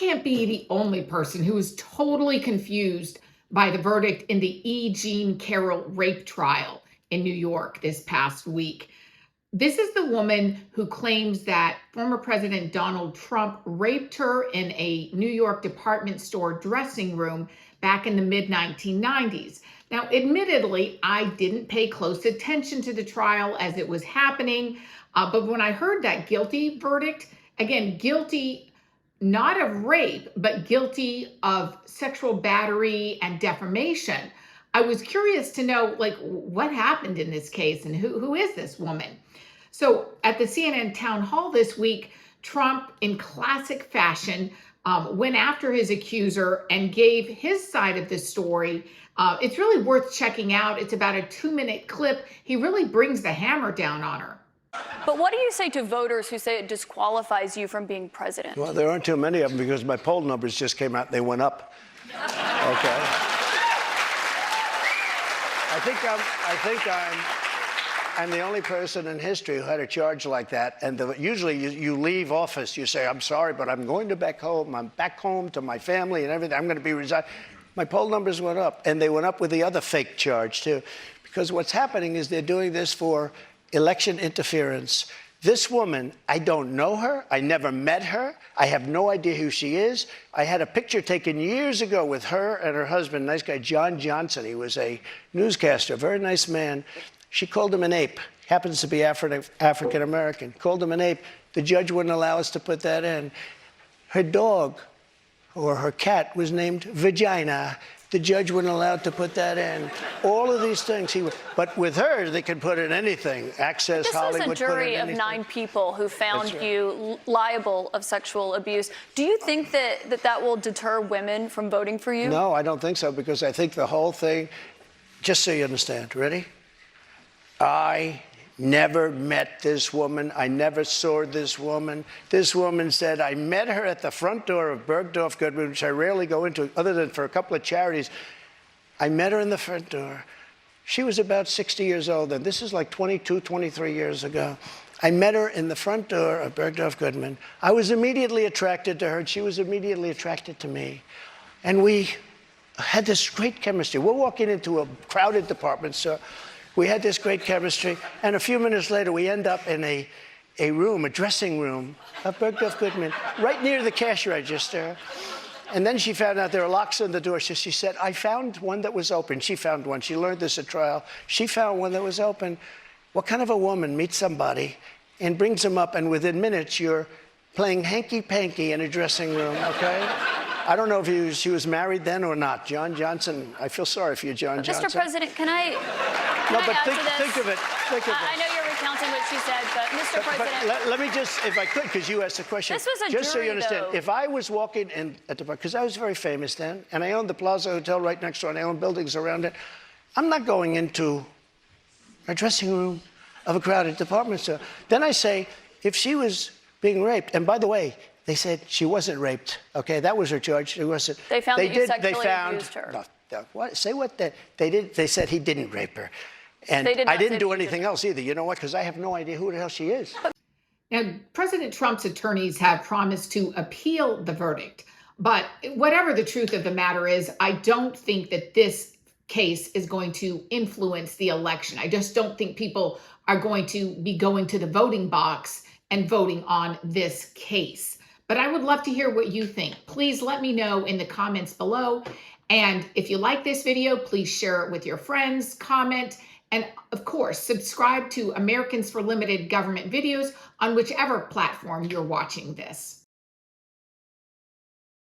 can't be the only person who is totally confused by the verdict in the E. Jean Carroll rape trial in New York this past week. This is the woman who claims that former President Donald Trump raped her in a New York department store dressing room back in the mid-1990s. Now, admittedly, I didn't pay close attention to the trial as it was happening, but when I heard that guilty verdict, again, guilty not of rape, but guilty of sexual battery and defamation, I was curious to know, like, what happened in this case and who is this woman? So at the CNN town hall this week, Trump, in classic fashion, went after his accuser and gave his side of the story. It's really worth checking out. It's about a 2-minute clip. He really brings the hammer down on her. But what do you say to voters who say it disqualifies you from being president? Well, there aren't too many of them because my poll numbers just came out. They went up. Okay. I think I'm the only person in history who had a charge like that. And usually you leave office, you say, I'm sorry, but I'm going to back home. I'm back home to my family and everything. I'm going to be resigned. My poll numbers went up, and they went up with the other fake charge, too. Because what's happening is they're doing this for election interference. This woman, I don't know her. I never met her. I have no idea who she is. I had a picture taken years ago with her and her husband, nice guy, John Johnson. He was a newscaster, very nice man. She called him an ape. Happens to be African-American. Called him an ape. The judge wouldn't allow us to put that in. Her dog or her cat was named Vagina. The judge wouldn't allow to put that in. All of these things. But with her, they can put in anything. Access, this Hollywood, was a jury of 9 people who found you liable of sexual abuse. Do you think that will deter women from voting for you? No, I don't think so, because I think the whole thing, just so you understand, ready? I never met this woman. I never saw this woman. This woman said, I met her at the front door of Bergdorf Goodman, which I rarely go into, other than for a couple of charities. I met her in the front door. She was about 60 years old, and this is like 22, 23 years ago. I met her in the front door of Bergdorf Goodman. I was immediately attracted to her, and she was immediately attracted to me. And we had this great chemistry. We're walking into a crowded department store. We had this great chemistry, and a few minutes later, we end up in a room, a dressing room of Bergdorf Goodman, right near the cash register. And then she found out there were locks on the door, so she said, I found one that was open. She found one. She learned this at trial. She found one that was open. What kind of a woman meets somebody and brings them up, and within minutes, you're playing hanky-panky in a dressing room, okay? I don't know if she was married then or not. John Johnson, I feel sorry for you, John Johnson. Mr. President, can I think of it. I know you're recounting what she said, but Mr. President. But let me just, if I could, because you asked the question. This was a just jury, so you understand, though. if I was walking in at the, because I was very famous then, and I owned the Plaza Hotel right next door, and I owned buildings around it, I'm not going into a dressing room of a crowded department store. Then I say, if she was being raped, and by the way, they said she wasn't raped. Okay, that was her charge. She wasn't. They found that you sexually abused her. What? Say what? They did. They said he didn't rape her, and I didn't do anything else either. You know what? Because I have no idea who the hell she is. Now, President Trump's attorneys have promised to appeal the verdict, but whatever the truth of the matter is, I don't think that this case is going to influence the election. I just don't think people are going to be going to the voting box and voting on this case. But I would love to hear what you think. Please let me know in the comments below. And if you like this video, please share it with your friends, comment, and of course, subscribe to Americans for Limited Government videos on whichever platform you're watching this.